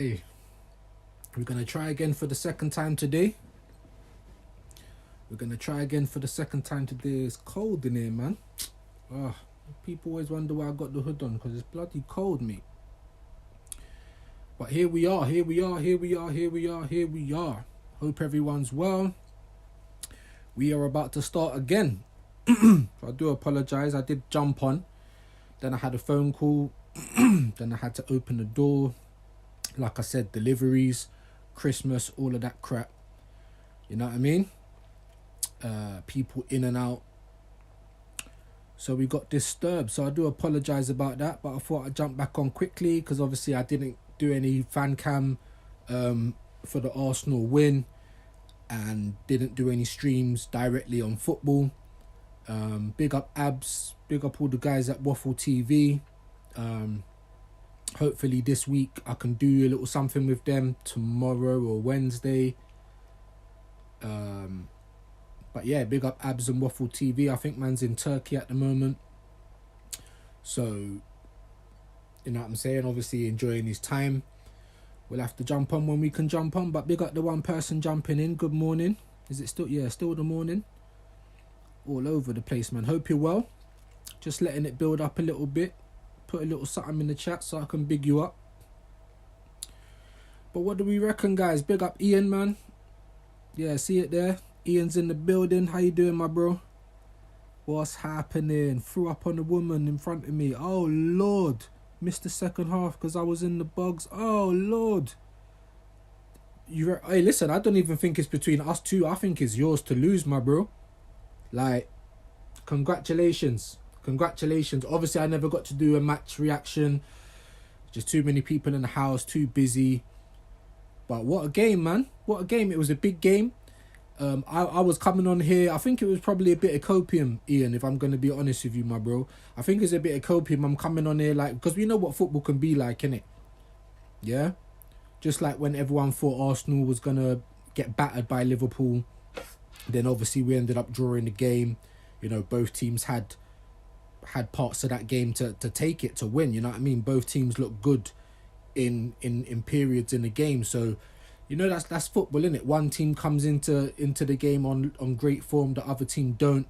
Hey, we're gonna try again for the second time today. It's cold in here, man. Oh, people always wonder why I got the hood on because it's bloody cold, mate. But here we are. Hope everyone's well. We are about to start again. I do apologize. I did jump on. Then I had a phone call. Then I had to open the door. Like I said, deliveries, Christmas, all of that crap. You know what I mean? People in and out. So we got disturbed. So I do apologize about that. But I thought I'd jump back on quickly because obviously I didn't do any fan cam for the Arsenal win. And didn't do any streams directly on football. Big up Abs. Big up all the guys at Waffle TV. Hopefully this week I can do a little something with them tomorrow or Wednesday. But yeah, big up Abs and Waffle TV. I think man's in Turkey at the moment. So, you know what I'm saying? Obviously enjoying his time. We'll have to jump on when we can jump on. But big up the one person jumping in. Good morning. Is it still? Yeah, still the morning. All over the place, man. Hope you're well. Just letting it build up a little bit. Put a little something in the chat so I can big you up. But what do we reckon, guys? Big up Ian, man. Yeah, see it there? Ian's in the building. How you doing, my bro? What's happening? Threw up on a woman in front of me. Oh, Lord. Missed the second half because I was in the bugs. Oh, Lord. Hey, listen, I don't even think it's between us two. I think it's yours to lose, my bro. Like, congratulations. Obviously I never got to do a match reaction, just too many people in the house, too busy. But what a game, man. It was a big game. I was coming on here, I think it was probably a bit of copium, Ian, if I'm going to be honest with you, my bro. I think it's a bit of copium. I'm coming on here like, because we know what football can be like, innit? Yeah, just like when everyone thought Arsenal was going to get battered by Liverpool, then obviously we ended up drawing the game. You know, both teams had parts of that game to take it, to win, you know what I mean? Both teams look good in periods in the game. So, you know, that's football, innit? One team comes into the game on great form, the other team don't.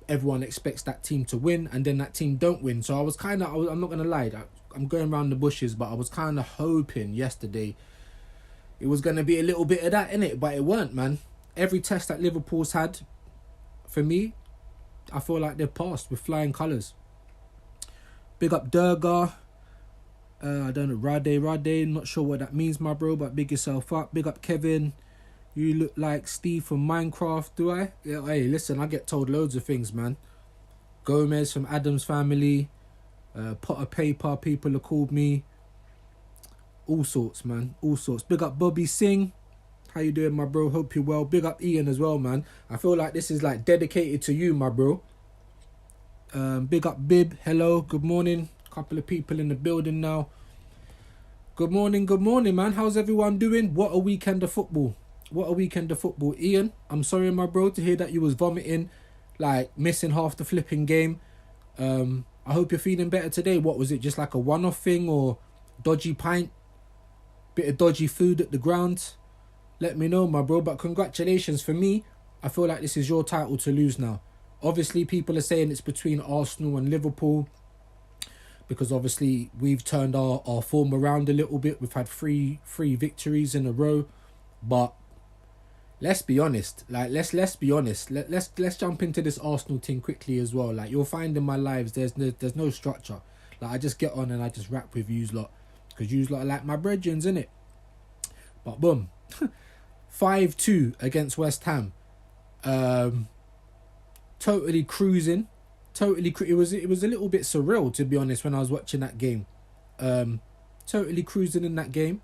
Everyone expects that team to win, and then that team don't win. So I'm not going to lie, I'm going around the bushes, but I was kind of hoping yesterday it was going to be a little bit of that, innit? But it weren't, man. Every test that Liverpool's had, for me, I feel like they've passed with flying colours. Big up Durga. I don't know, Rade, not sure what that means, my bro, but big yourself up. Big up Kevin. You look like Steve from Minecraft, do I? Yeah, hey, listen, I get told loads of things, man. Gomez from Adam's Family. Potter Paper, people have called me. All sorts, man, all sorts. Big up Bobby Singh. How you doing, my bro? Hope you're well. Big up Ian as well, man. I feel like this is like dedicated to you, my bro. Big up Bib. Hello. Good morning. Couple of people in the building now. Good morning, man. How's everyone doing? What a weekend of football. Ian, I'm sorry, my bro, to hear that you was vomiting, like missing half the flipping game. I hope you're feeling better today. What was it? Just like a one-off thing or dodgy pint? Bit of dodgy food at the ground? Let me know, my bro. But congratulations. For me, I feel like this is your title to lose now. Obviously, people are saying it's between Arsenal and Liverpool because obviously we've turned our form around a little bit. We've had three victories in a row. But let's be honest. Like, let's be honest. Let's jump into this Arsenal thing quickly as well. Like, you'll find in my lives there's no structure. Like, I just get on and I just rap with Viewz lot because Viewz lot are like my brethrens, innit? But boom. 5-2 against West Ham. Totally cruising. It was a little bit surreal, to be honest, when I was watching that game. Totally cruising in that game.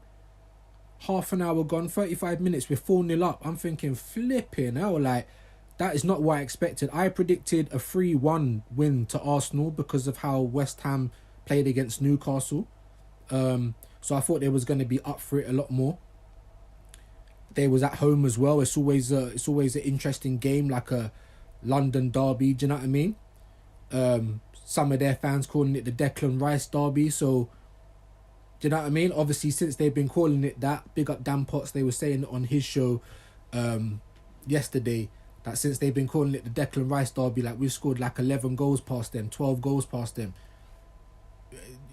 Half an hour gone, 35 minutes, we're 4-0 up. I'm thinking, flipping hell, like, that is not what I expected. I predicted a 3-1 win to Arsenal because of how West Ham played against Newcastle. So I thought they was going to be up for it a lot more. They was at home as well. It's always an interesting game, like a London derby. Do you know what I mean? Some of their fans calling it the Declan Rice derby. So Do you know what I mean? Obviously, since they've been calling it that, big up Dan Potts, they were saying on his show yesterday that since they've been calling it the Declan Rice derby, like we've scored like 11 goals past them, 12 goals past them.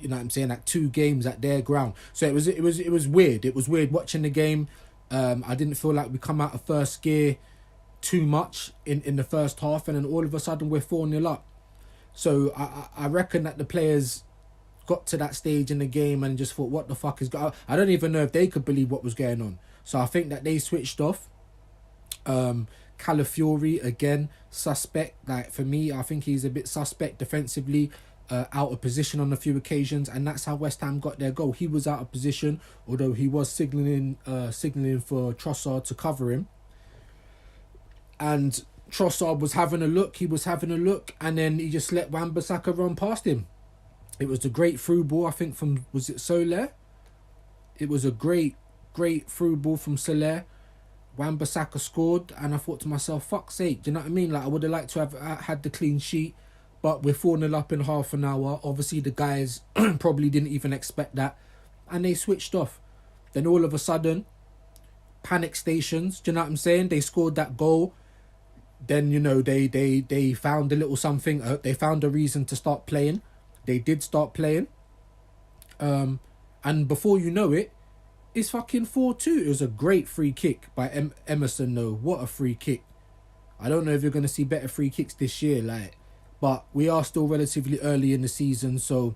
You know what I'm saying? Like 2 games at their ground. So it was weird. It was weird watching the game. I didn't feel like we come out of first gear too much in the first half, and then all of a sudden we're 4-0 up. So I reckon that the players got to that stage in the game and just thought, what the fuck is going on? I don't even know if they could believe what was going on. So I think that they switched off. Calafiori, again, suspect. Like, for me, I think he's a bit suspect defensively, out of position on a few occasions, and that's how West Ham got their goal. He was out of position, although he was signalling for Trossard to cover him. And Trossard was having a look, and then he just let Wan-Bissaka run past him. It was a great through ball, I think, from, was it Soler? It was a great through ball from Soler. Wan-Bissaka scored, and I thought to myself, fuck's sake, do you know what I mean? Like, I would have liked to have had the clean sheet, but we're 4-0 up in half an hour. Obviously, the guys probably didn't even expect that, and they switched off. Then all of a sudden, panic stations, do you know what I'm saying? They scored that goal. Then, you know, they found a little something. They found a reason to start playing. They did start playing. And before you know it, it's fucking 4-2. It was a great free kick by Emerson, though. What a free kick. I don't know if you're going to see better free kicks this year, like, but we are still relatively early in the season, so,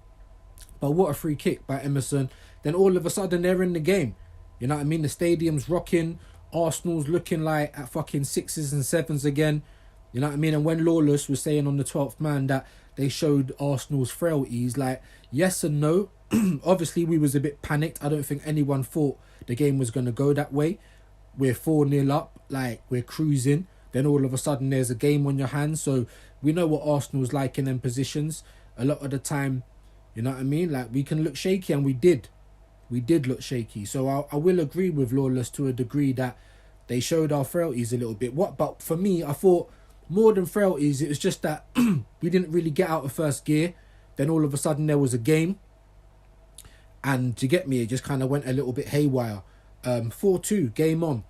but what a free kick by Emerson. Then all of a sudden they're in the game. You know what I mean? The stadium's rocking. Arsenal's looking like at fucking 6s and 7s again. You know what I mean? And when Lawless was saying on the 12th man that they showed Arsenal's frailties, like, yes and no. Obviously, we was a bit panicked. I don't think anyone thought the game was going to go that way. We're 4-0 up, like, we're cruising. Then all of a sudden, there's a game on your hands. So we know what Arsenal's like in them positions. A lot of the time, you know what I mean? Like, we can look shaky, and we did. We did look shaky. So I will agree with Lawless to a degree that they showed our frailties a little bit. But for me, I thought more than frailties, it was just that we didn't really get out of first gear. Then all of a sudden, there was a game. And to get me, it just kind of went a little bit haywire. 4-2, game on.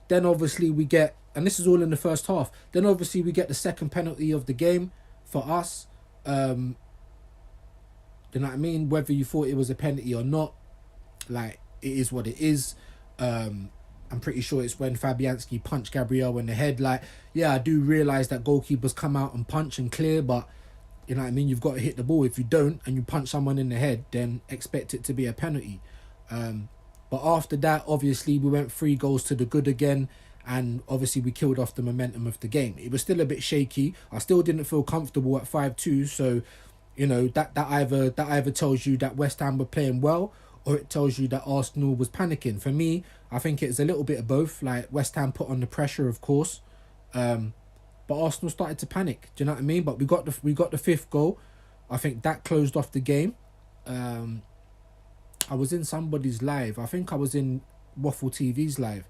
Then obviously we get, and this is all in the first half, then obviously we get the second penalty of the game for us. You know what I mean? Whether you thought it was a penalty or not, like, it is what it is. I'm pretty sure it's when Fabianski punched Gabriel in the head. Like, yeah, I do realise that goalkeepers come out and punch and clear, but you know what I mean? You've got to hit the ball. If you don't and you punch someone in the head, then expect it to be a penalty. But after that, obviously, we went 3 goals to the good again. And obviously, we killed off the momentum of the game. It was still a bit shaky. I still didn't feel comfortable at 5-2. So, you know, that either tells you that West Ham were playing well, or it tells you that Arsenal was panicking. For me, I think it's a little bit of both. Like, West Ham put on the pressure, of course. But Arsenal started to panic. Do you know what I mean? But we got the 5th goal. I think that closed off the game. I was in somebody's live. I think I was in Waffle TV's live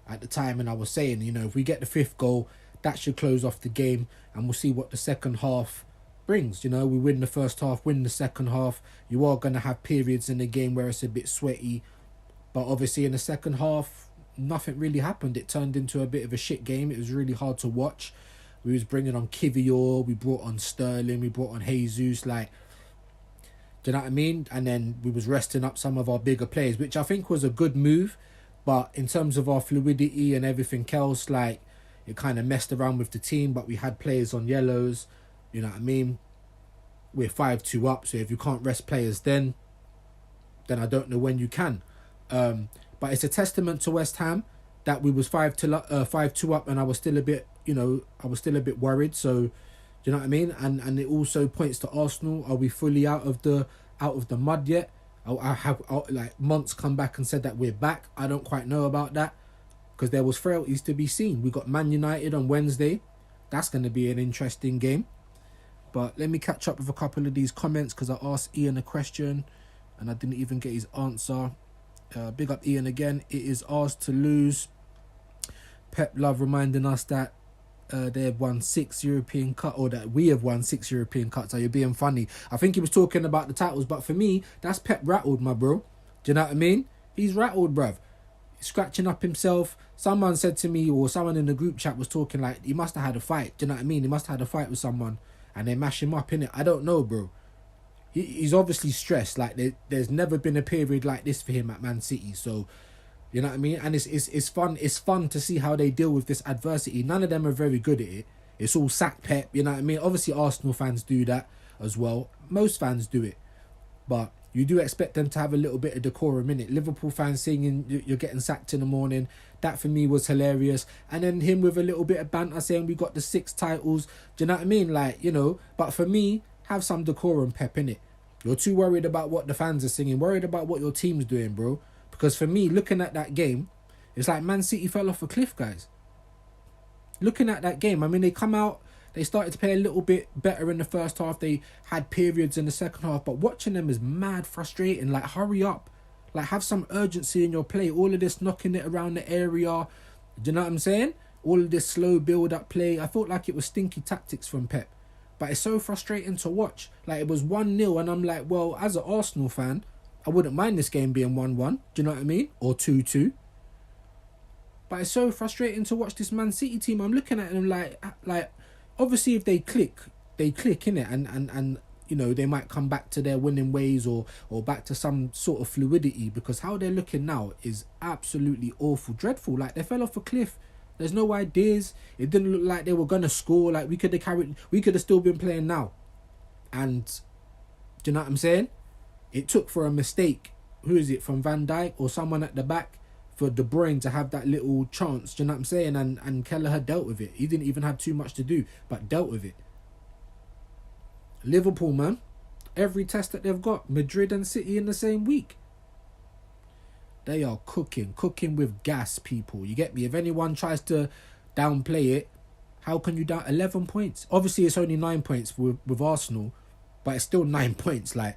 at the time, and I was saying, you know, if we get the 5th goal, that should close off the game, and we'll see what the second half brings. You know, we win the first half, win the second half. You are going to have periods in the game where it's a bit sweaty, but obviously in the second half, nothing really happened. It turned into a bit of a shit game. It was really hard to watch. We was bringing on Kivior, we brought on Sterling, we brought on Jesus, like, do you know what I mean? And then we was resting up some of our bigger players, which I think was a good move. But in terms of our fluidity and everything else, like, it kind of messed around with the team. But we had players on yellows, you know what I mean? We're 5-2 up, so if you can't rest players then I don't know when you can. But it's a testament to West Ham that we was 5-2 up, and I was still a bit, you know, worried. So, do you know what I mean? And it also points to Arsenal. Are we fully out of the mud yet? I have like Monts come back and said that we're back. I don't quite know about that, because there was frailties to be seen. We got Man United on Wednesday. That's going to be an interesting game. But let me catch up with a couple of these comments, because I asked Ian a question and I didn't even get his answer. Big up Ian again. It is ours to lose. Pep Love reminding us that they have won 6 European Cups, or that we have won 6 European Cups. Are you being funny? I think he was talking about the titles, but for me, that's Pep rattled, my bro. Do you know what I mean? He's rattled, bruv. Scratching up himself. Someone said to me, or someone in the group chat was talking like, he must have had a fight. Do you know what I mean? He must have had a fight with someone and they mash him up, innit? I don't know, bro. He's obviously stressed. Like, there's never been a period like this for him at Man City. So, you know what I mean? And it's fun. It's fun to see how they deal with this adversity. None of them are very good at it. It's all sack Pep, you know what I mean? Obviously, Arsenal fans do that as well. Most fans do it. But you do expect them to have a little bit of decorum in it. Liverpool fans singing, you're getting sacked in the morning. That for me was hilarious. And then him with a little bit of banter saying we got the 6 titles. Do you know what I mean? Like, you know, but for me, have some decorum, Pep, in it. You're too worried about what the fans are singing, worried about what your team's doing, bro. Because for me, looking at that game, it's like Man City fell off a cliff, guys. Looking at that game, I mean, they come out, they started to play a little bit better in the first half. They had periods in the second half, but watching them is mad frustrating. Like, hurry up. Like, have some urgency in your play. All of this knocking it around the area. Do you know what I'm saying? All of this slow build-up play. I felt like it was stinky tactics from Pep. But it's so frustrating to watch. Like, it was 1-0, and I'm like, well, as an Arsenal fan, I wouldn't mind this game being 1-1. Do you know what I mean? Or 2-2. But it's so frustrating to watch this Man City team. I'm looking at them like obviously if they click, innit? And you know, they might come back to their winning ways or back to some sort of fluidity, because how they're looking now is absolutely awful, dreadful. Like, they fell off a cliff. There's no ideas. It didn't look like they were gonna score. Like, we could have still been playing now. And do you know what I'm saying? It took for a mistake. Who is it, from Van Dijk or someone at the back, for De Bruyne to have that little chance. Do you know what I'm saying? And Kelleher dealt with it. He didn't even have too much to do, but dealt with it. Liverpool, man, every test that they've got, Madrid and City in the same week. They are cooking with gas, people. You get me? If anyone tries to downplay it, how can you down 11 points? Obviously, it's only 9 points with Arsenal, but it's still 9 points. Like,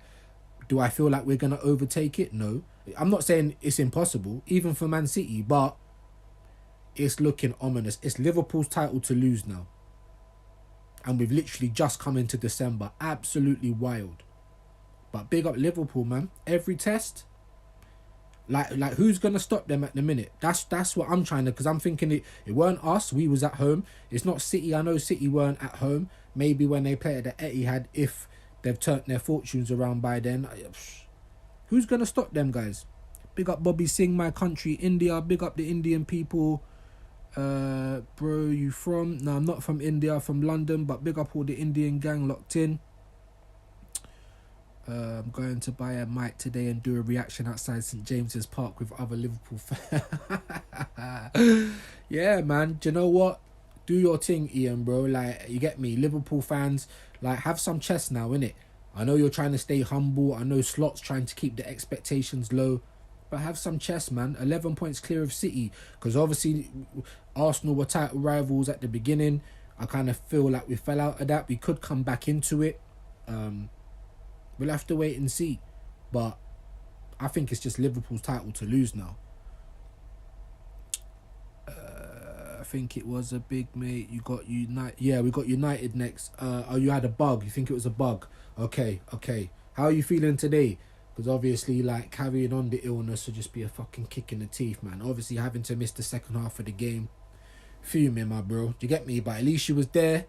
do I feel like we're going to overtake it? No. I'm not saying it's impossible, even for Man City, but it's looking ominous. It's Liverpool's title to lose now. And we've literally just come into December. Absolutely wild. But big up Liverpool, man. Every test. Like who's going to stop them at the minute? That's what I'm trying to... Because I'm thinking it weren't us. We was at home. It's not City. I know City weren't at home. Maybe when they play at the Etihad, if they've turned their fortunes around by then. Who's going to stop them, guys? Big up Bobby Singh, my country, India. Big up the Indian people. Bro, you from? No, I'm not from India. I'm from London, but big up all the Indian gang locked in. I'm going to buy a mic today and do a reaction outside St James's Park with other Liverpool fans. Yeah, man. Do you know what? Do your thing, Ian, bro. Like, you get me? Liverpool fans, like, have some chest now, innit? I know you're trying to stay humble. I know Slot's trying to keep the expectations low. But have some chest, man. 11 points clear of City. Because obviously, Arsenal were title rivals at the beginning. I kind of feel like we fell out of that. We could come back into it. We'll have to wait and see. But I think it's just Liverpool's title to lose now. I think it was a big mate. You got United. Yeah, we got United next. Oh, you had a bug. You think it was a bug? Okay. How are you feeling today? Because obviously, like, carrying on the illness would just be a fucking kick in the teeth, man. Obviously, having to miss the second half of the game. Fuming, my bro. Do you get me? But at least you was there.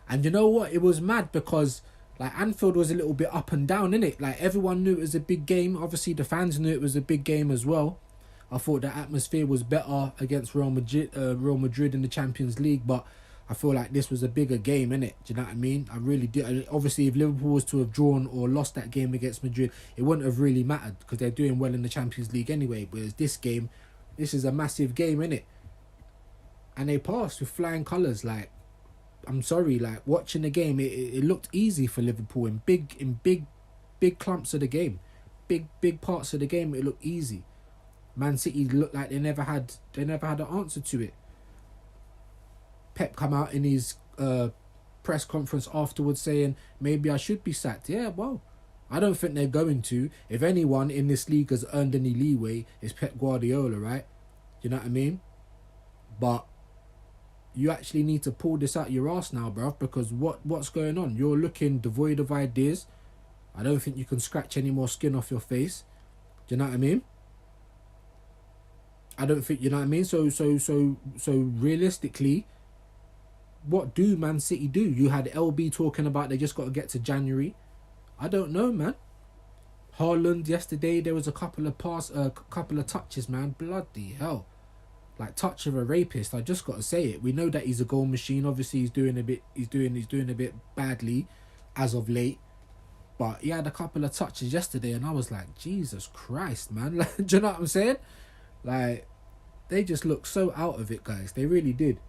And you know what? It was mad because, like, Anfield was a little bit up and down, innit? Like, everyone knew it was a big game. Obviously, the fans knew it was a big game as well. I thought the atmosphere was better against Real Madrid in the Champions League, but I feel like this was a bigger game, innit? Do you know what I mean? I really do. Obviously, if Liverpool was to have drawn or lost that game against Madrid, it wouldn't have really mattered because they're doing well in the Champions League anyway. Whereas this game, this is a massive game, innit? And they passed with flying colours. Like, I'm sorry, like, watching the game, it looked easy for Liverpool in big clumps of the game. Big parts of the game, it looked easy. Man City looked like they never had an answer to it. Pep come out in his press conference afterwards saying, maybe I should be sacked. Yeah, well, I don't think they're going to. If anyone in this league has earned any leeway, it's Pep Guardiola, right? You know what I mean? But you actually need to pull this out your ass now, bruv, because what's going on? You're looking devoid of ideas. I don't think you can scratch any more skin off your face. Do you know what I mean? I don't think, you know what I mean? So realistically, what do Man City do? You had LB talking about they just got to get to January. I don't know, man. Haaland yesterday, there was a couple of touches, man. Bloody hell. Like touch of a rapist. I just got to say it. We know that he's a goal machine. Obviously, he's doing a bit badly as of late. But he had a couple of touches yesterday, and I was like, Jesus Christ, man. Like, do you know what I'm saying? Like, they just look so out of it, guys. They really did.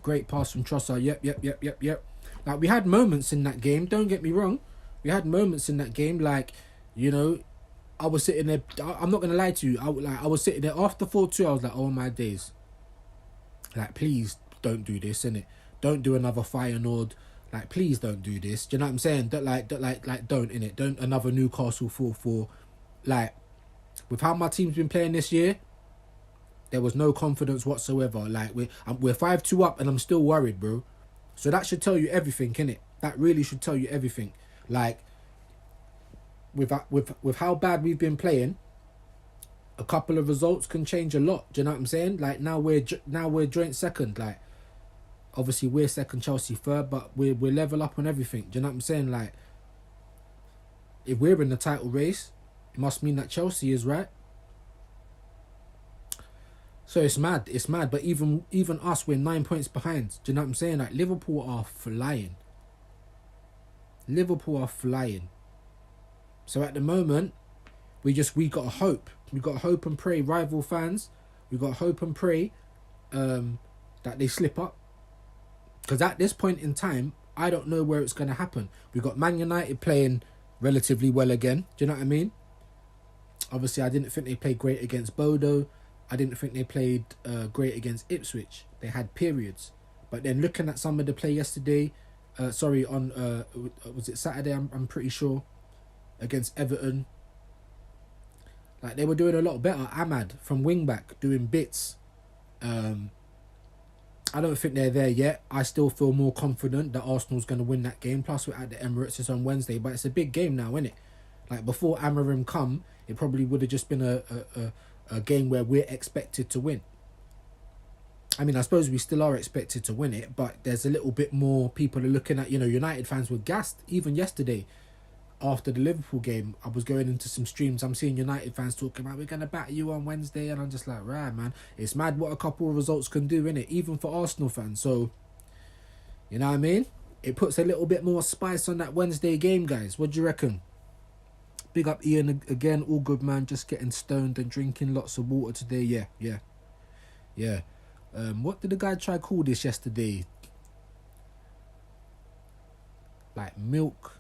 Great pass from Trossard. Yep. Like, we had moments in that game. Don't get me wrong. We had moments in that game. Like, you know, I was sitting there. I'm not gonna lie to you. I was sitting there after 4-2. I was like, oh my days. Like, please don't do this, innit? Don't do another Feyenoord. Like, please don't do this. Do you know what I'm saying? Don't innit? Don't another Newcastle 4-4. Like, with how my team's been playing this year, there was no confidence whatsoever. Like, we're 5-2 up, and I'm still worried, bro. So that should tell you everything, innit? That really should tell you everything. Like, with how bad we've been playing, a couple of results can change a lot. Do you know what I'm saying? Like, now we're joint second. Like, obviously we're second, Chelsea third, but we're level up on everything. Do you know what I'm saying? Like, if we're in the title race, it must mean that Chelsea is, right? So it's mad. But even us, we're 9 points behind. Do you know what I'm saying? Like, Liverpool are flying. So at the moment, we got to hope. We got to hope and pray, rival fans. We got to hope and pray that they slip up. Because at this point in time, I don't know where it's going to happen. We got Man United playing relatively well again. Do you know what I mean? Obviously, I didn't think they played great against Bodo. I didn't think they played great against Ipswich. They had periods. But then looking at some of the play yesterday, was it Saturday? I'm pretty sure, against Everton. Like, they were doing a lot better. Ahmad from wing back doing bits. I don't think they're there yet. I still feel more confident that Arsenal's going to win that game. Plus, we're at the Emirates. It's on Wednesday, but it's a big game now, isn't it? Like, before Amarim come, it probably would have just been a game where we're expected to win. I mean, I suppose we still are expected to win it, but there's a little bit more people are looking at, you know, United fans were gassed. Even yesterday, after the Liverpool game, I was going into some streams. I'm seeing United fans talking about, we're going to batter you on Wednesday. And I'm just like, right, man. It's mad what a couple of results can do, innit? Even for Arsenal fans. So, you know what I mean? It puts a little bit more spice on that Wednesday game, guys. What do you reckon? Big up Ian again. All good, man. Just getting stoned and drinking lots of water today. Yeah. What did the guy try call this yesterday? Like milk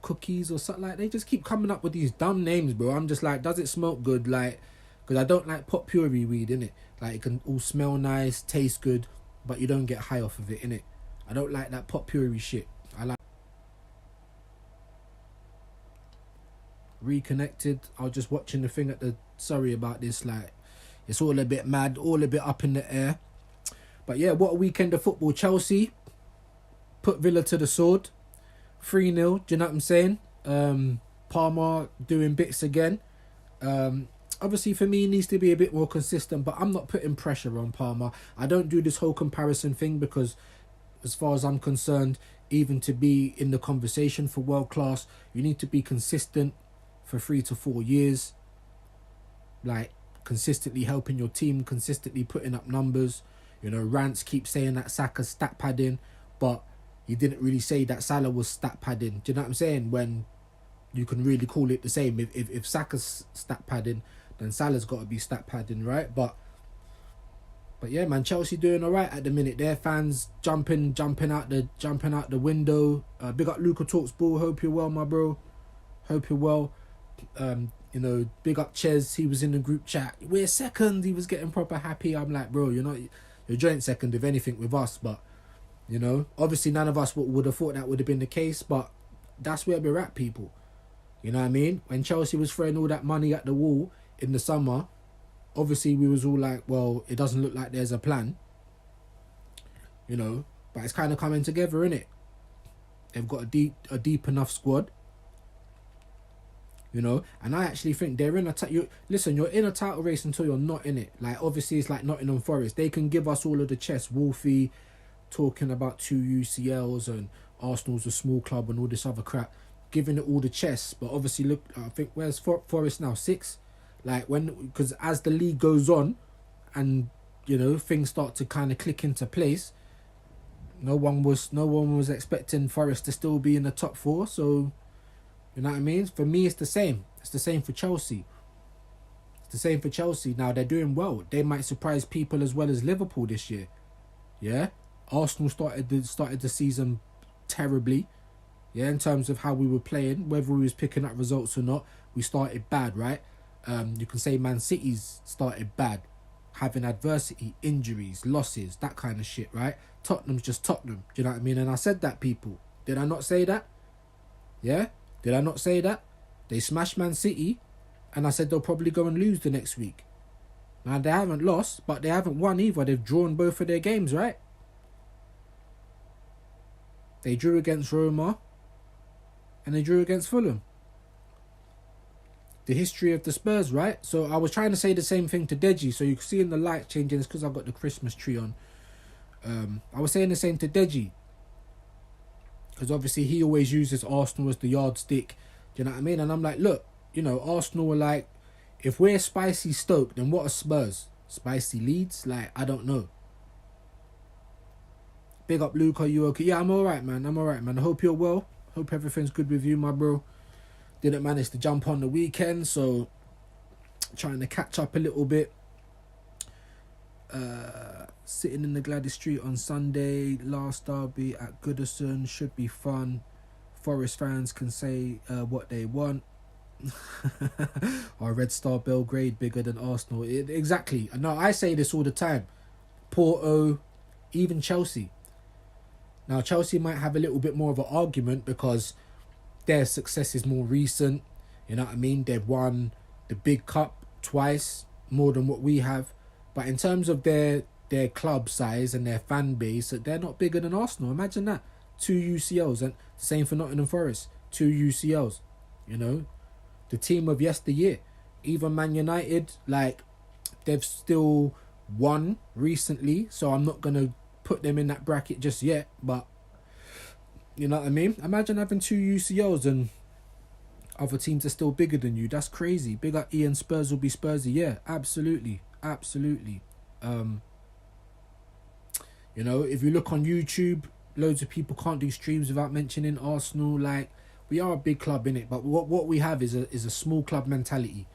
cookies or something. Like, they just keep coming up with these dumb names, bro. I'm just like, does it smell good? Like, because I don't like pot puree weed, innit? Like, it can all smell nice, taste good, but you don't get high off of it, innit? I don't like that pot puree shit. I like reconnected. I was just watching the thing at the, sorry about this, like, it's all a bit mad, all a bit up in the air. But yeah, what a weekend of football. Chelsea put Villa to the sword. 3-0, do you know what I'm saying? Palmer doing bits again. Obviously for me, he needs to be a bit more consistent, but I'm not putting pressure on Palmer. I don't do this whole comparison thing because as far as I'm concerned, even to be in the conversation for world class, you need to be consistent for 3 to 4 years. Like, consistently helping your team, consistently putting up numbers. You know, Rance keeps saying that Saka's stat padding, but he didn't really say that Salah was stat padding. Do you know what I'm saying? When you can really call it the same. If Saka's stat padding, then Salah's got to be stat padding, right? But yeah, man, Chelsea doing all right at the minute. Their fans jumping out the window. Big up Luca Talks Ball. Hope you're well, my bro. Hope you're well. You know, big up Ches. He was in the group chat. We're second. He was getting proper happy. I'm like, bro, you're joint second if anything with us, but. You know, obviously none of us would have thought that would have been the case, but that's where we're at, people. You know what I mean? When Chelsea was throwing all that money at the wall in the summer, obviously we was all like, well, it doesn't look like there's a plan. You know, but it's kind of coming together, innit? They've got a deep enough squad. You know, and I actually think they're in you're in a title race until you're not in it. Like, obviously, it's like Nottingham Forest. They can give us all of the chess. Wolfie talking about 2 UCLs and Arsenal's a small club and all this other crap, giving it all the chess. But obviously, look, I think where's Forest now? 6. Like, because as the league goes on, and you know things start to kind of click into place, no one was expecting Forest to still be in the top 4. So. You know what I mean? For me, it's the same. It's the same for Chelsea. It's the same for Chelsea. Now, they're doing well. They might surprise people as well as Liverpool this year. Yeah? Arsenal started the season terribly. Yeah, in terms of how we were playing. Whether we was picking up results or not, we started bad, right? You can say Man City's started bad. Having adversity, injuries, losses, that kind of shit, right? Tottenham's just Tottenham. Do you know what I mean? And I said that, people. Did I not say that? Yeah? Did I not say that? They smashed Man City, and I said they'll probably go and lose the next week. Now, they haven't lost, but they haven't won either. They've drawn both of their games, right? They drew against Roma, and they drew against Fulham. The history of the Spurs, right? So I was trying to say the same thing to Deji, so you can see in the light changing. It's because I've got the Christmas tree on. I was saying the same to Deji. Because obviously he always uses Arsenal as the yardstick. Do you know what I mean? And I'm like, look, you know, Arsenal are like, if we're spicy Stoke, then what are Spurs? Spicy Leeds? Like, I don't know. Big up, Luke. Are you okay? Yeah, I'm alright, man. I hope you're well. Hope everything's good with you, my bro. Didn't manage to jump on the weekend, so trying to catch up a little bit. Sitting in the Gladys Street on Sunday, last derby at Goodison, should be fun. Forest fans can say what they want. Our Red Star Belgrade bigger than Arsenal. Exactly. No, I say this all the time. Porto, even Chelsea. Now, Chelsea might have a little bit more of an argument because their success is more recent. You know what I mean? They've won the big cup twice, more than what we have. But in terms of their club size and their fan base, they're not bigger than Arsenal. Imagine that. 2 UCLs. And the same for Nottingham Forest. 2 UCLs. You know? The team of yesteryear. Even Man United, like, they've still won recently. So I'm not going to put them in that bracket just yet. But, you know what I mean? Imagine having 2 UCLs and other teams are still bigger than you. That's crazy. Big up Ian, Spurs will be Spursy. Yeah, absolutely. Absolutely. You know, if you look on YouTube, loads of people can't do streams without mentioning Arsenal. Like, we are a big club, innit? But what we have is a small club mentality.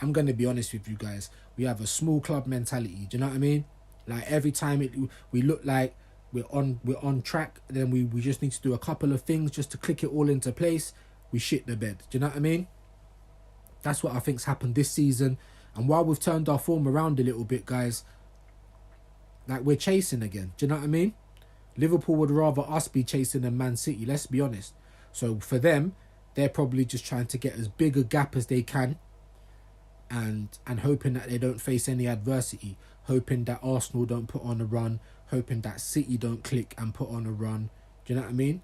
I'm going to be honest with you guys. We have a small club mentality. Do you know what I mean? Like, every time we look like we're on track, then we just need to do a couple of things just to click it all into place. We shit the bed. Do you know what I mean? That's what I think's happened this season. And while we've turned our form around a little bit, guys, like, we're chasing again. Do you know what I mean? Liverpool would rather us be chasing than Man City, let's be honest. So for them, they're probably just trying to get as big a gap as they can and hoping that they don't face any adversity, hoping that Arsenal don't put on a run, hoping that City don't click and put on a run. Do you know what I mean?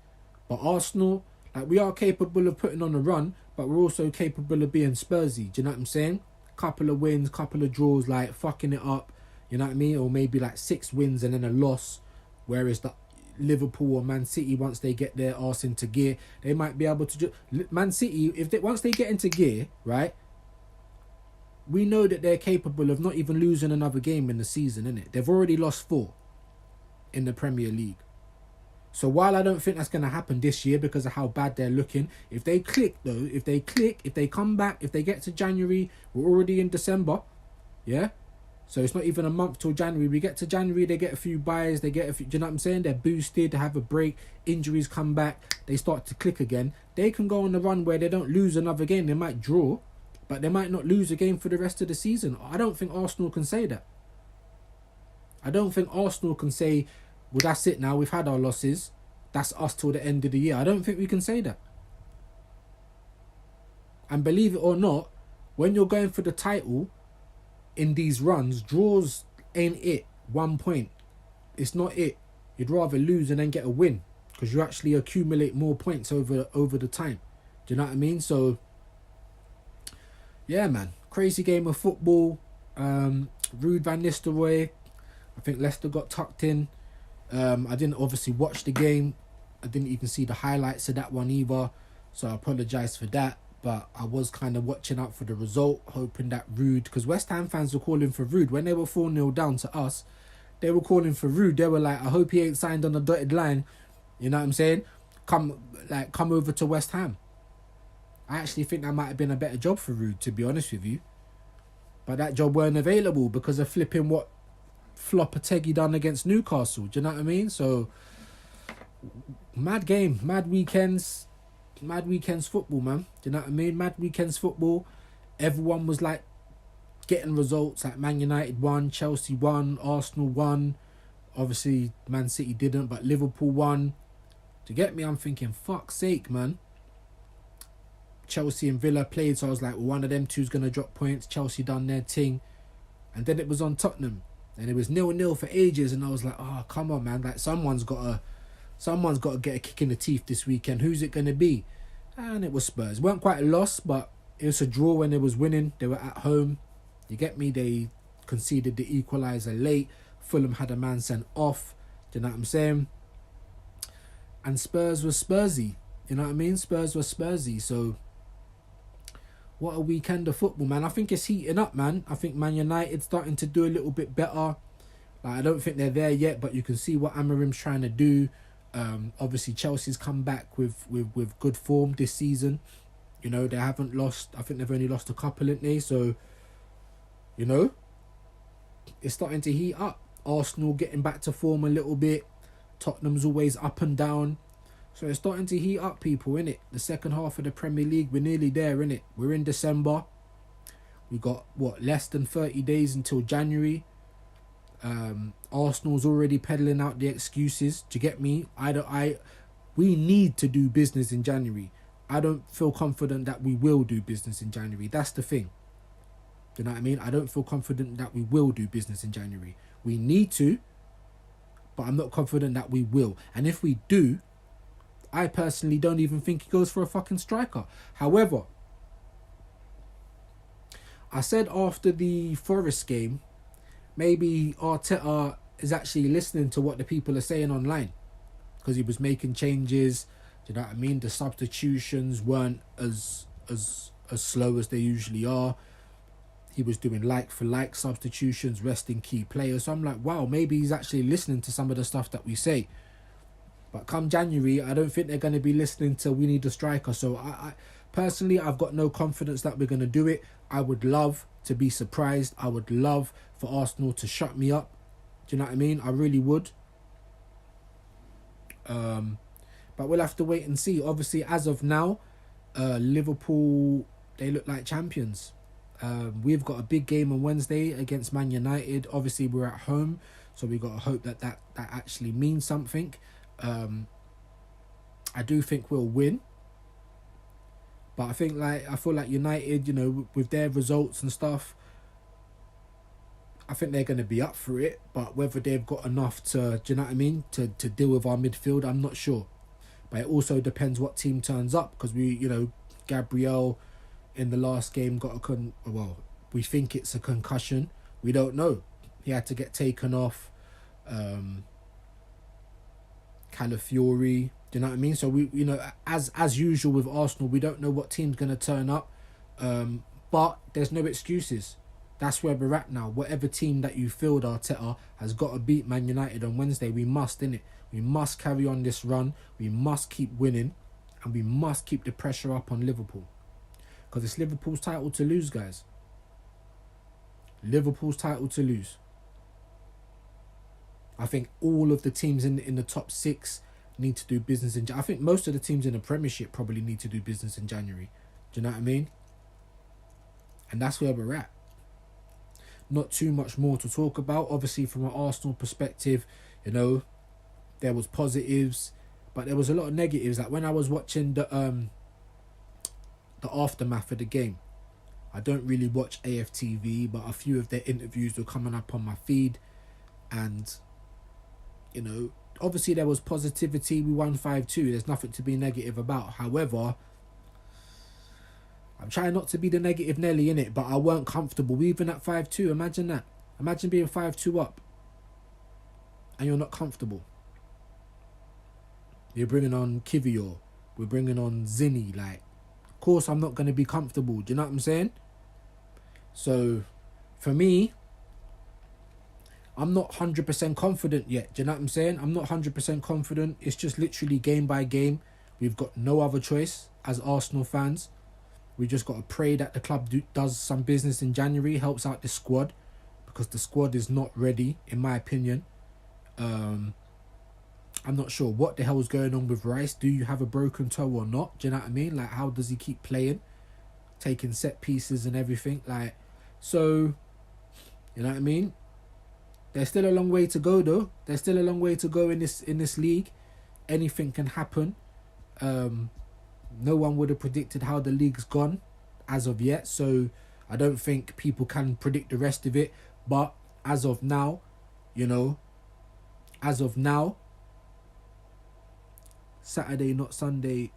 But Arsenal, like, we are capable of putting on a run, but we're also capable of being Spursy. Do you know what I'm saying? Couple of wins, couple of draws, like, fucking it up. You know what I mean? Or maybe like 6 wins and then a loss. Whereas the Liverpool or Man City, once they get their arse into gear, they might be able to do. Man City, once they get into gear, right? We know that they're capable of not even losing another game in the season, innit? They've already lost 4 in the Premier League. So while I don't think that's going to happen this year because of how bad they're looking, if they click though, if they come back, if they get to January, we're already in December, yeah? So it's not even a month till January. We get to January, they get a few buys, they get a few, do you know what I'm saying? They're boosted, they have a break, injuries come back, they start to click again. They can go on the run where they don't lose another game. They might draw, but they might not lose a game for the rest of the season. I don't think Arsenal can say that. I don't think Arsenal can say, well, that's it now, we've had our losses, that's us till the end of the year. I don't think we can say that. And believe it or not, when you're going for the title, in these runs, draws ain't it. 1 point, it's not it. You'd rather lose and then get a win, because you actually accumulate more points over the time. Do you know what I mean? So, yeah, man. Crazy game of football. Ruud van Nistelrooy. I think Leicester got tucked in. I didn't obviously watch the game. I didn't even see the highlights of that one either. So I apologise for that. But I was kind of watching out for the result, hoping that Ruud... Because West Ham fans were calling for Ruud. When they were 4-0 down to us, they were calling for Ruud. They were like, I hope he ain't signed on the dotted line. You know what I'm saying? Come over to West Ham. I actually think that might have been a better job for Ruud, to be honest with you. But that job weren't available because of flipping what Flopategui done against Newcastle. Do you know what I mean? So, mad game, mad weekends football, man. Do you know what I mean? Mad weekends football. Everyone was like getting results. Like Man United won, Chelsea won, Arsenal won. Obviously, Man City didn't, but Liverpool won. To get me, I'm thinking, fuck's sake, man. Chelsea and Villa played, so I was like, well, one of them two's going to drop points. Chelsea done their thing. And then it was on Tottenham. And it was 0-0 for ages. And I was like, oh, come on, man. Like, someone's got to get a kick in the teeth this weekend. Who's it going to be? And it was Spurs. It weren't quite a loss, but it was a draw when they was winning. They were at home. You get me? They conceded the equaliser late. Fulham had a man sent off. Do you know what I'm saying? And Spurs was Spursy. You know what I mean? Spurs was Spursy. So, what a weekend of football, man. I think it's heating up, man. I think Man United's starting to do a little bit better. Like, I don't think they're there yet, but you can see what Amarim's trying to do. Obviously, Chelsea's come back with good form this season. You know, they haven't lost. I think they've only lost a couple, haven't they? So, you know, it's starting to heat up. Arsenal getting back to form a little bit. Tottenham's always up and down. So it's starting to heat up, people, innit? The second half of the Premier League, we're nearly there, innit? We're in December. We got, less than 30 days until January. Arsenal's already peddling out the excuses. Do you get me? We need to do business in January. I don't feel confident that we will do business in January. That's the thing. Do you know what I mean? I don't feel confident that we will do business in January. We need to, but I'm not confident that we will. And if we do, I personally don't even think he goes for a fucking striker. However, I said after the Forest game, maybe Arteta is actually listening to what the people are saying online, because he was making changes. Do you know what I mean? The substitutions weren't as slow as they usually are. He was doing like for like substitutions, resting key players. So I'm like, wow, maybe he's actually listening to some of the stuff that we say. But come January, I don't think they're going to be listening to we need a striker. So I personally, I've got no confidence that we're going to do it. I would love to be surprised. I would love for Arsenal to shut me up. Do you know what I mean? I really would. But we'll have to wait and see. Obviously, as of now, Liverpool, they look like champions. We've got a big game on Wednesday against Man United. Obviously, we're at home, so we've got to hope that actually means something. I do think we'll win, but I feel like United, you know, with their results and stuff, I think they're going to be up for it. But whether they've got enough to, do you know what I mean, to deal with our midfield, I'm not sure. But it also depends what team turns up, because Gabriel in the last game got we think it's a concussion. We don't know. He had to get taken off. Calafiori, do you know what I mean? So we, as usual with Arsenal, we don't know what team's going to turn up, but there's no excuses. That's where we're at now. Whatever team that you field, Arteta has got to beat Man United on Wednesday. We must, innit? We must carry on this run. We must keep winning, and we must keep the pressure up on Liverpool, because it's Liverpool's title to lose, guys. Liverpool's title to lose. I think all of the teams in the top 6 need to do business in January. I think most of the teams in the Premiership probably need to do business in January. Do you know what I mean? And that's where we're at. Not too much more to talk about. Obviously, from an Arsenal perspective, there was positives, but there was a lot of negatives. Like when I was watching the aftermath of the game, I don't really watch AFTV, but a few of their interviews were coming up on my feed, and obviously there was positivity. We won 5-2. There's nothing to be negative about. However, I'm trying not to be the negative Nelly in it, but I weren't comfortable even at 5-2. Imagine that. Imagine being 5-2 up and you're not comfortable. You're bringing on Kivior. We're bringing on Zinni. Like, of course I'm not going to be comfortable. Do you know what I'm saying? So, for me, I'm not 100% confident yet. Do you know what I'm saying? I'm not 100% confident. It's just literally game by game. We've got no other choice as Arsenal fans. We just got to pray that the club does some business in January, helps out the squad, because the squad is not ready, in my opinion. I'm not sure what the hell is going on with Rice. Do you have a broken toe or not? Do you know what I mean? Like, how does he keep playing? Taking set pieces and everything. Like, so, you know what I mean? There's still a long way to go, though. There's still a long way to go in this league. Anything can happen. No one would have predicted how the league's gone as of yet, so I don't think people can predict the rest of it. But as of now, you know, as of now, Saturday, not Sunday.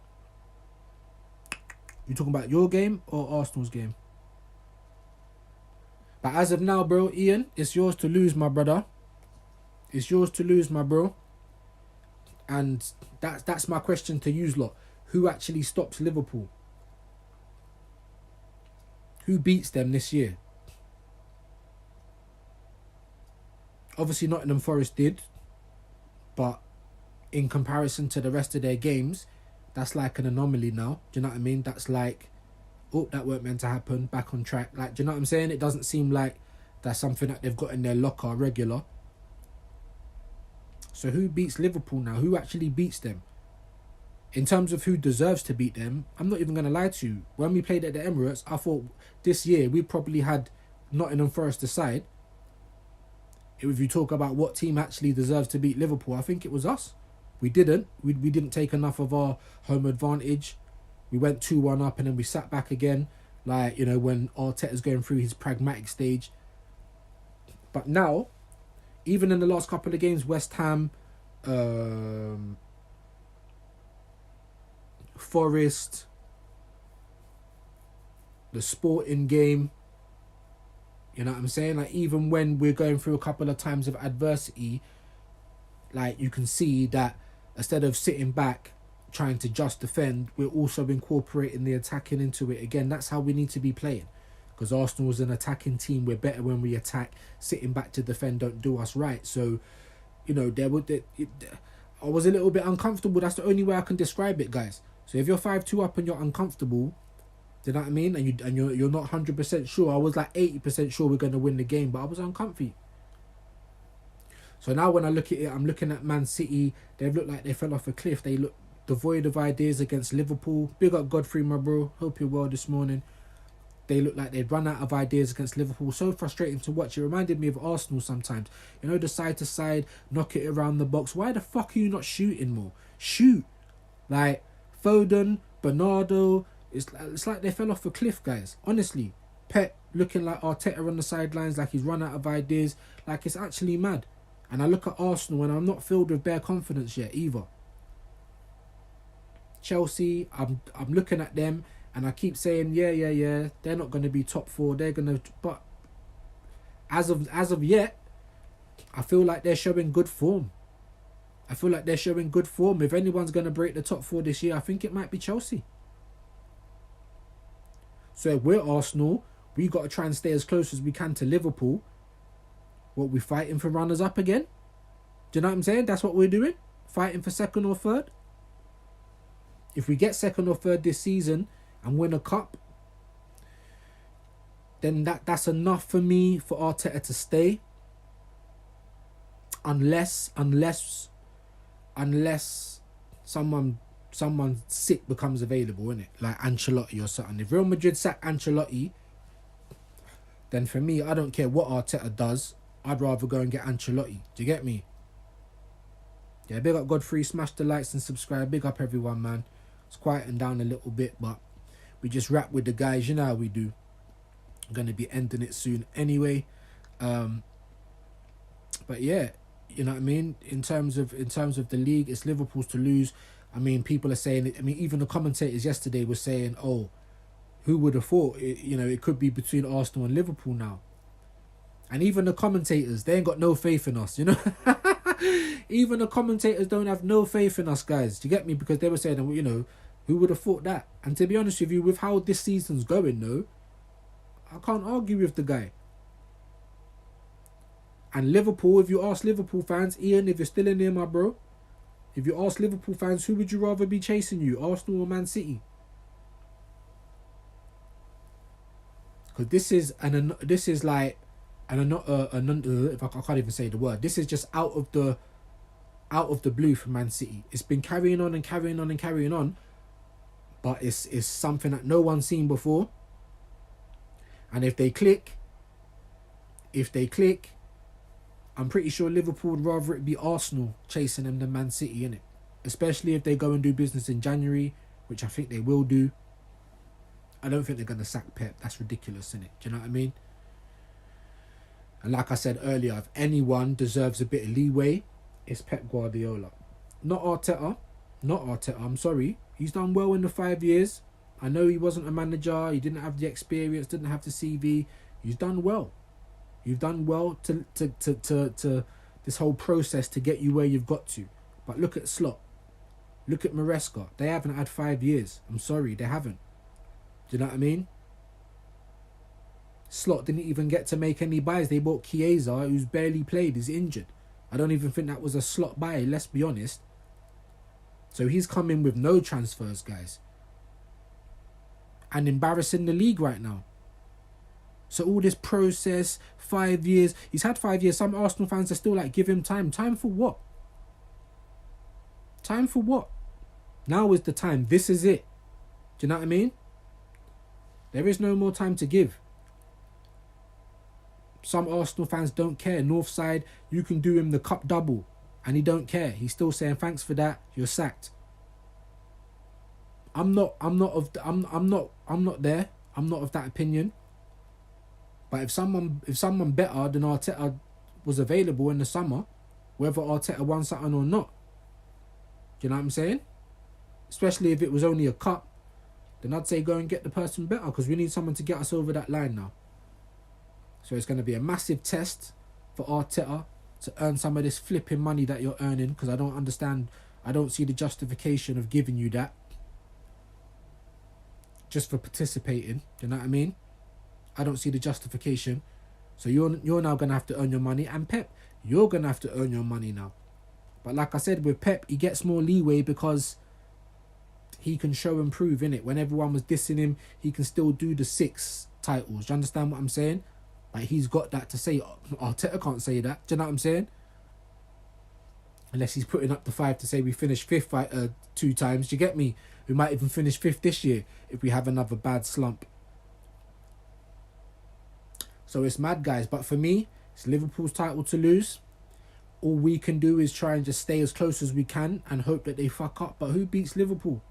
You talking about your game or Arsenal's game? But as of now, bro, Ian, it's yours to lose, my brother. It's yours to lose, my bro. And that's my question to you lot. Who actually stops Liverpool? Who beats them this year? Obviously Nottingham Forest did, but in comparison to the rest of their games, that's like an anomaly now. Do you know what I mean? That's like, oh, that weren't meant to happen, back on track. Like, do you know what I'm saying? It doesn't seem like that's something that they've got in their locker regular. So who beats Liverpool now? Who actually beats them? In terms of who deserves to beat them, I'm not even going to lie to you. When we played at the Emirates, I thought this year we probably had Nottingham Forest aside. If you talk about what team actually deserves to beat Liverpool, I think it was us. We didn't. We didn't take enough of our home advantage. We went 2-1 up and then we sat back again. Like, you know, when Arteta's going through his pragmatic stage. But now, even in the last couple of games, West Ham, Forest, the Sporting game, you know what I'm saying? Like, even when we're going through a couple of times of adversity, like, you can see that instead of sitting back trying to just defend, we're also incorporating the attacking into it. Again, that's how we need to be playing, because Arsenal is an attacking team. We're better when we attack. Sitting back to defend don't do us right. So, you know, I was a little bit uncomfortable. That's the only way I can describe it, guys. So if you're 5-2 up and you're uncomfortable, do you know what I mean? And you're not 100% sure. I was like 80% sure we're going to win the game, but I was uncomfy. So now when I look at it, I'm looking at Man City. They've looked like they fell off a cliff. They look devoid of ideas against Liverpool. Big up Godfrey, my bro. Hope you're well this morning. They look like they'd run out of ideas against Liverpool. So frustrating to watch. It reminded me of Arsenal sometimes. You know, the side to side, knock it around the box. Why the fuck are you not shooting more? Shoot. Like, Foden, Bernardo, it's like they fell off a cliff, guys. Honestly. Pep looking like Arteta on the sidelines, like he's run out of ideas. Like, it's actually mad. And I look at Arsenal and I'm not filled with bare confidence yet either. Chelsea, I'm looking at them and I keep saying, yeah, they're not going to be top four. They're going to, but as of yet, I feel like they're showing good form. If anyone's going to break the top four this year, I think it might be Chelsea. So if we're Arsenal, we got to try and stay as close as we can to Liverpool. What, we fighting for runners up again? Do you know what I'm saying? That's what we're doing? Fighting for second or third? If we get second or third this season and win a cup, then that's enough for me for Arteta to stay. Unless someone sick becomes available, innit? Like Ancelotti or something. If Real Madrid sack Ancelotti, then for me, I don't care what Arteta does. I'd rather go and get Ancelotti. Do you get me? Yeah, big up Godfrey. Smash the likes and subscribe. Big up everyone, man. It's quieting down a little bit, but we just rap with the guys. You know how we do. I'm going to be ending it soon anyway. But yeah, You know what I mean? In terms of the league, it's Liverpool's to lose. I mean, people are saying it. I mean, even the commentators yesterday were saying, "Oh, who would have thought? It could be between Arsenal and Liverpool now." And even the commentators, they ain't got no faith in us. Even the commentators don't have no faith in us, guys. Do you get me? Because they were saying, who would have thought that? And to be honest with you, with how this season's going, though, I can't argue with the guy. And Liverpool, if you ask Liverpool fans, Ian, if you're still in here, my bro, if you ask Liverpool fans, who would you rather be chasing you, Arsenal or Man City? Because this is like, if I can't even say the word, this is just out of the blue for Man City. It's been carrying on and carrying on and carrying on, but it's something that no one's seen before. And if they click, I'm pretty sure Liverpool would rather it be Arsenal chasing them than Man City, innit? Especially if they go and do business in January, which I think they will do. I don't think they're going to sack Pep. That's ridiculous, innit? Do you know what I mean? And like I said earlier, if anyone deserves a bit of leeway, it's Pep Guardiola. Not Arteta. I'm sorry. He's done well in the 5 years. I know he wasn't a manager. He didn't have the experience, didn't have the CV. He's done well. You've done well to this whole process to get you where you've got to. But look at Slot. Look at Maresca. They haven't had 5 years. I'm sorry, they haven't. Do you know what I mean? Slot didn't even get to make any buys. They bought Chiesa, who's barely played, is injured. I don't even think that was a Slot buy, let's be honest. So he's coming with no transfers, guys. And embarrassing the league right now. So all this process, 5 years. He's had 5 years. Some Arsenal fans are still like, give him time. Time for what? Time for what? Now is the time. This is it. Do you know what I mean? There is no more time to give. Some Arsenal fans don't care. Northside, you can do him the cup double, and he don't care. He's still saying thanks for that. You're sacked. I'm not there. I'm not of that opinion. But if someone better than Arteta was available in the summer, whether Arteta won something or not, do you know what I'm saying? Especially if it was only a cup, then I'd say go and get the person better, because we need someone to get us over that line now. So it's going to be a massive test for Arteta to earn some of this flipping money that you're earning, because I don't understand. I don't see the justification of giving you that just for participating. Do you know what I mean? I don't see the justification. So you're now going to have to earn your money. And Pep, you're going to have to earn your money now. But like I said, with Pep, he gets more leeway because he can show and prove, innit? When everyone was dissing him, he can still do the 6 titles. Do you understand what I'm saying? Like, he's got that to say. Arteta can't say that. Do you know what I'm saying? Unless he's putting up the 5 to say we finished 5th 2 times. Do you get me? We might even finish 5th this year if we have another bad slump. So it's mad, guys. But for me, it's Liverpool's title to lose. All we can do is try and just stay as close as we can and hope that they fuck up. But who beats Liverpool?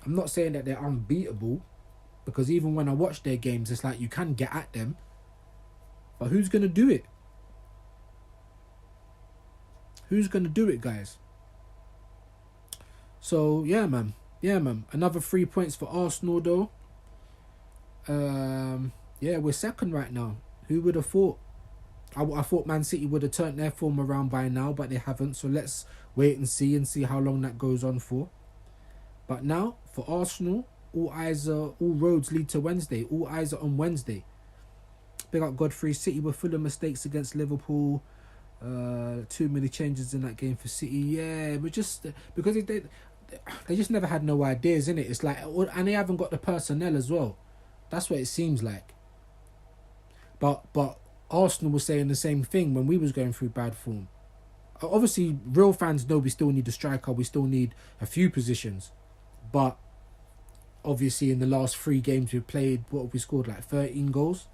I'm not saying that they're unbeatable, because even when I watch their games, it's like you can get at them. But who's going to do it? Who's going to do it, guys? So, yeah, man. Another 3 points for Arsenal, though. Yeah, we're second right now. Who would have thought? I thought Man City would have turned their form around by now, but they haven't. So let's wait and see how long that goes on for. But now, for Arsenal, all roads lead to Wednesday. All eyes are on Wednesday. Big up Godfrey. City were full of mistakes against Liverpool. Too many changes in that game for City. Yeah, but just because they just never had no ideas, innit? It's like, and they haven't got the personnel as well. That's what it seems like. But Arsenal was saying the same thing when we was going through bad form. Obviously, real fans know we still need a striker. We still need a few positions. But obviously, in the last 3 games we've played, what have we scored? Like 13 goals?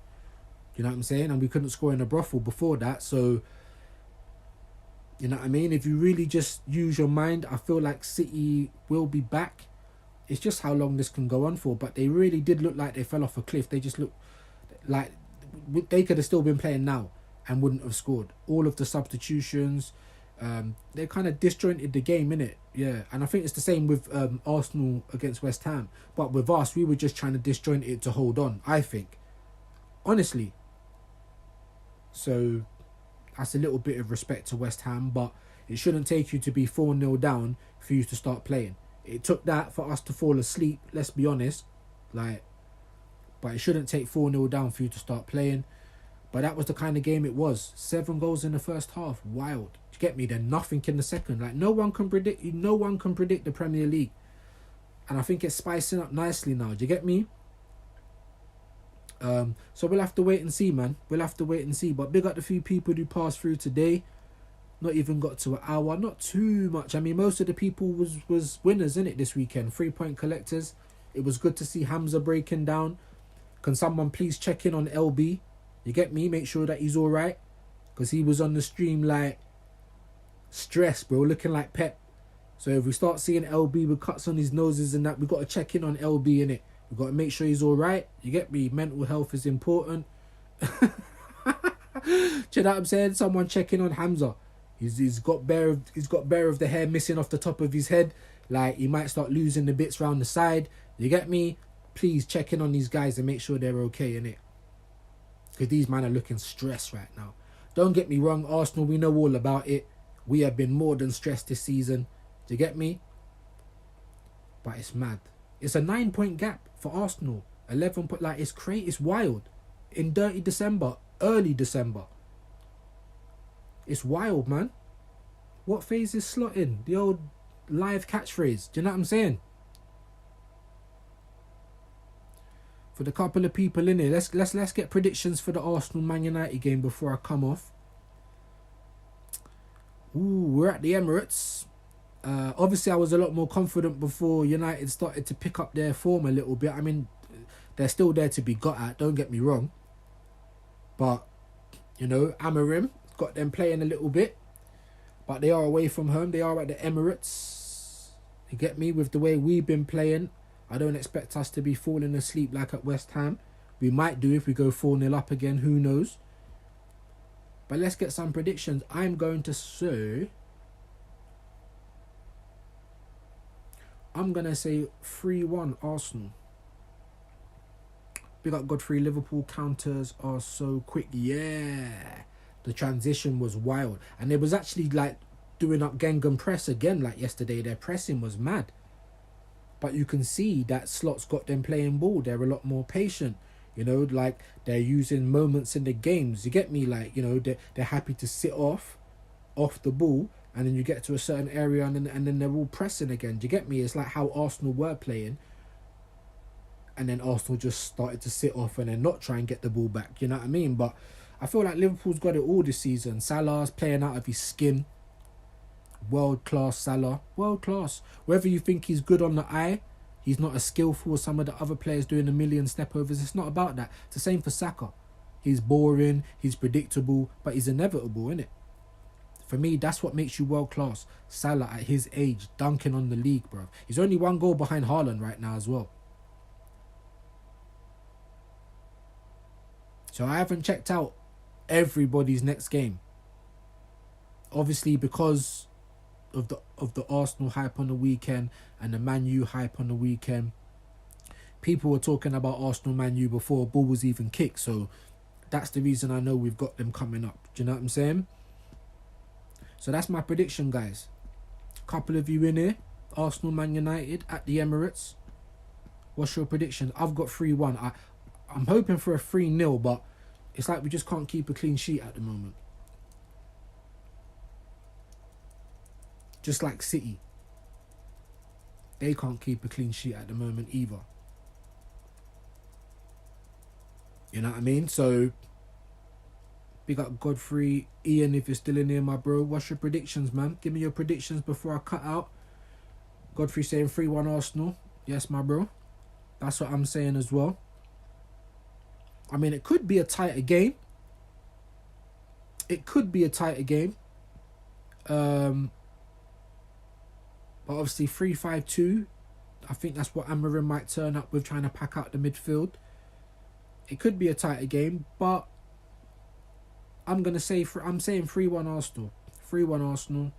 You know what I'm saying? And we couldn't score in a brothel before that. So, you know what I mean? If you really just use your mind, I feel like City will be back. It's just how long this can go on for. But they really did look like they fell off a cliff. They just looked like they could have still been playing now and wouldn't have scored. All of the substitutions, they kind of disjointed the game, innit? Yeah, and I think it's the same with Arsenal against West Ham. But with us, we were just trying to disjoint it to hold on, I think. Honestly. So, that's a little bit of respect to West Ham, but it shouldn't take you to be 4-0 down for you to start playing. It took that for us to fall asleep, let's be honest. Like, but it shouldn't take 4-0 down for you to start playing. But that was the kind of game it was. 7 goals in the first half. Wild. Do you get me? Then nothing in the second. Like, no one can predict the Premier League. And I think it's spicing up nicely now. Do you get me? So we'll have to wait and see, man. We'll have to wait and see. But big up the few people who passed through today. Not even got to an hour. Not too much. I mean, most of the people was winners, innit, this weekend. 3-point collectors. It was good to see Hamza breaking down. Can someone please check in on LB? You get me? Make sure that he's alright. Because he was on the stream like stressed, bro. Looking like Pep. So if we start seeing LB with cuts on his noses and that, we got to check in on LB, innit? We got to make sure he's alright. You get me? Mental health is important. Do you know what I'm saying? Someone check in on Hamza. He's got bare of the hair missing off the top of his head. Like, he might start losing the bits round the side. You get me? Please check in on these guys and make sure they're okay, innit? Because these men are looking stressed right now. Don't get me wrong, Arsenal, we know all about it. We have been more than stressed this season. Do you get me? But it's mad. It's a 9-point gap for Arsenal. 11 point, like, it's crazy, it's wild. In dirty December, early December. It's wild, man. What phase is slotting? The old live catchphrase. Do you know what I'm saying? For the couple of people in here, let's get predictions for the Arsenal Man United game before I come off. Ooh, we're at the Emirates. Obviously, I was a lot more confident before United started to pick up their form a little bit. I mean, they're still there to be got at, don't get me wrong. But, you know, Amorim got them playing a little bit. But they are away from home. They are at the Emirates. You get me? With the way we've been playing, I don't expect us to be falling asleep like at West Ham. We might do if we go 4-0 up again. Who knows? But let's get some predictions. I'm going to say... I'm going to say 3-1 Arsenal. Big up Godfrey. Liverpool counters are so quick. Yeah. The transition was wild. And it was actually like doing up Gengham press again like yesterday. Their pressing was mad. But you can see that Slot's got them playing ball. They're a lot more patient. You know, like they're using moments in the games. You get me? Like, you know, they're happy to sit off the ball. And then you get to a certain area and then they're all pressing again. Do you get me? It's like how Arsenal were playing. And then Arsenal just started to sit off and then not try and get the ball back. You know what I mean? But I feel like Liverpool's got it all this season. Salah's playing out of his skin. World class Salah. World class. Whether you think he's good on the eye, he's not as skillful as some of the other players doing a million step overs. It's not about that. It's the same for Saka. He's boring, he's predictable, but he's inevitable, innit? For me, that's what makes you world class. Salah at his age, dunking on the league, bro. He's only 1 goal behind Haaland right now as well. So I haven't checked out everybody's next game. Obviously, because of the Arsenal hype on the weekend and the Man U hype on the weekend, people were talking about Arsenal Man U before a ball was even kicked. So that's the reason I know we've got them coming up. Do you know what I'm saying? So that's my prediction, guys. Couple of you in here. Arsenal Man United at the Emirates. What's your prediction? I've got 3-1. I'm hoping for a 3-0, but it's like we just can't keep a clean sheet at the moment. Just like City. They can't keep a clean sheet at the moment either. You know what I mean? So, big up Godfrey. Ian, if you're still in here, my bro. What's your predictions, man? Give me your predictions before I cut out. Godfrey saying 3-1 Arsenal. Yes, my bro. That's what I'm saying as well. I mean, it could be a tighter game. It could be a tighter game. But obviously 3-5-2. I think that's what Amorim might turn up with, trying to pack out the midfield. It could be a tighter game, but I'm saying 3-1 Arsenal. 3-1 Arsenal.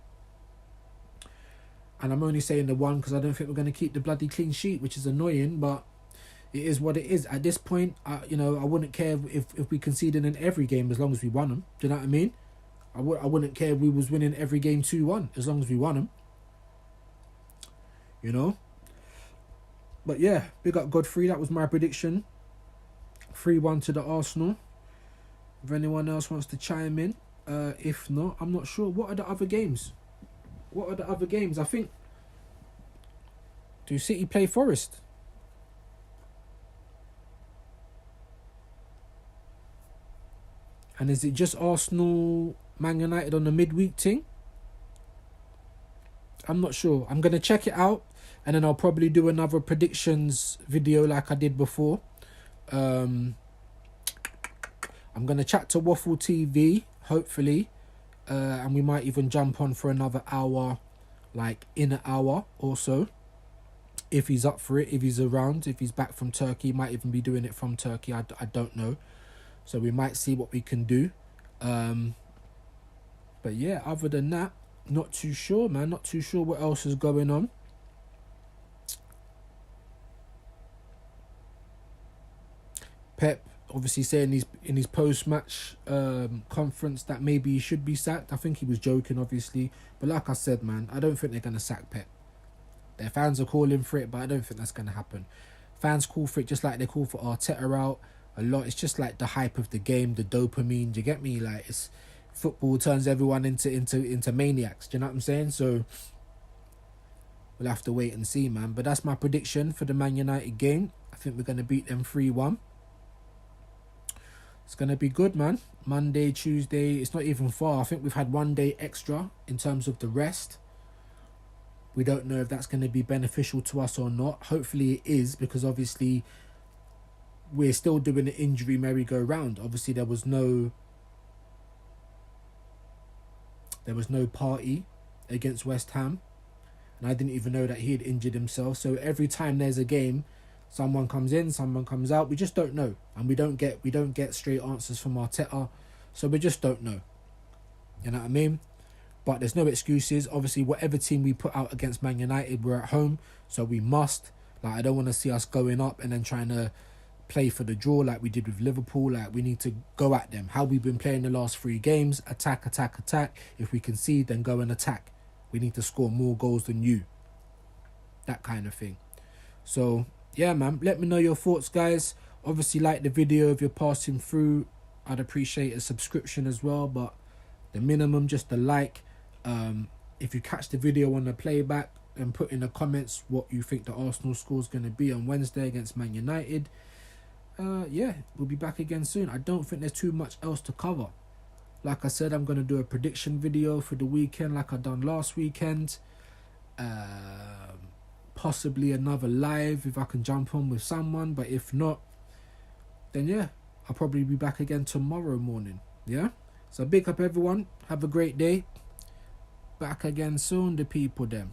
And I'm only saying the one because I don't think we're going to keep the bloody clean sheet, which is annoying, but it is what it is. At this point, I wouldn't care if we conceded in every game as long as we won them. Do you know what I mean? I wouldn't care if we was winning every game 2-1 as long as we won them. You know? But yeah, big up Godfrey. That was my prediction. 3-1 to the Arsenal. If anyone else wants to chime in. If not, I'm not sure. What are the other games? I think... Do City play Forest? And is it just Arsenal, Man United on the midweek thing? I'm not sure. I'm going to check it out. And then I'll probably do another predictions video like I did before. I'm going to chat to Waffle TV, hopefully. And we might even jump on for another hour, like in an hour or so. If he's up for it, if he's around, if he's back from Turkey, might even be doing it from Turkey. I don't know. So we might see what we can do. But yeah, other than that, not too sure, man. Not too sure what else is going on. Pep obviously saying in his post-match conference that maybe he should be sacked. I think he was joking, obviously. But like I said, man, I don't think they're going to sack Pep. Their fans are calling for it, but I don't think that's going to happen. Fans call for it just like they call for Arteta out a lot. It's just like the hype of the game, the dopamine. Do you get me? Like, it's football turns everyone into maniacs. Do you know what I'm saying? So we'll have to wait and see, man. But that's my prediction for the Man United game. I think we're going to beat them 3-1. It's going to be good, man. Monday, Tuesday, it's not even far. I think we've had 1 day extra in terms of the rest. We don't know if that's going to be beneficial to us or not. Hopefully it is, because obviously we're still doing the injury merry-go-round. Obviously there was no party against West Ham. And I didn't even know that he had injured himself. So every time there's a game, someone comes in, someone comes out. We just don't know. And we don't get straight answers from Arteta. So we just don't know. You know what I mean? But there's no excuses. Obviously, whatever team we put out against Man United, we're at home. So we must. Like, I don't want to see us going up and then trying to play for the draw like we did with Liverpool. Like, we need to go at them. How we've been playing the last 3 games. Attack, attack, attack. If we concede, then go and attack. We need to score more goals than you. That kind of thing. So, yeah, man. Let me know your thoughts, guys. Obviously, like the video if you're passing through. I'd appreciate a subscription as well. But the minimum, just a like. If you catch the video on the playback, and put in the comments what you think the Arsenal score is going to be on Wednesday against Man United. Yeah, we'll be back again soon. I don't think there's too much else to cover. Like I said, I'm going to do a prediction video for the weekend like I done last weekend. Possibly another live if I can jump on with someone. But if not, then yeah, I'll probably be back again tomorrow morning. Yeah? So big up everyone. Have a great day. Back again soon, the people them.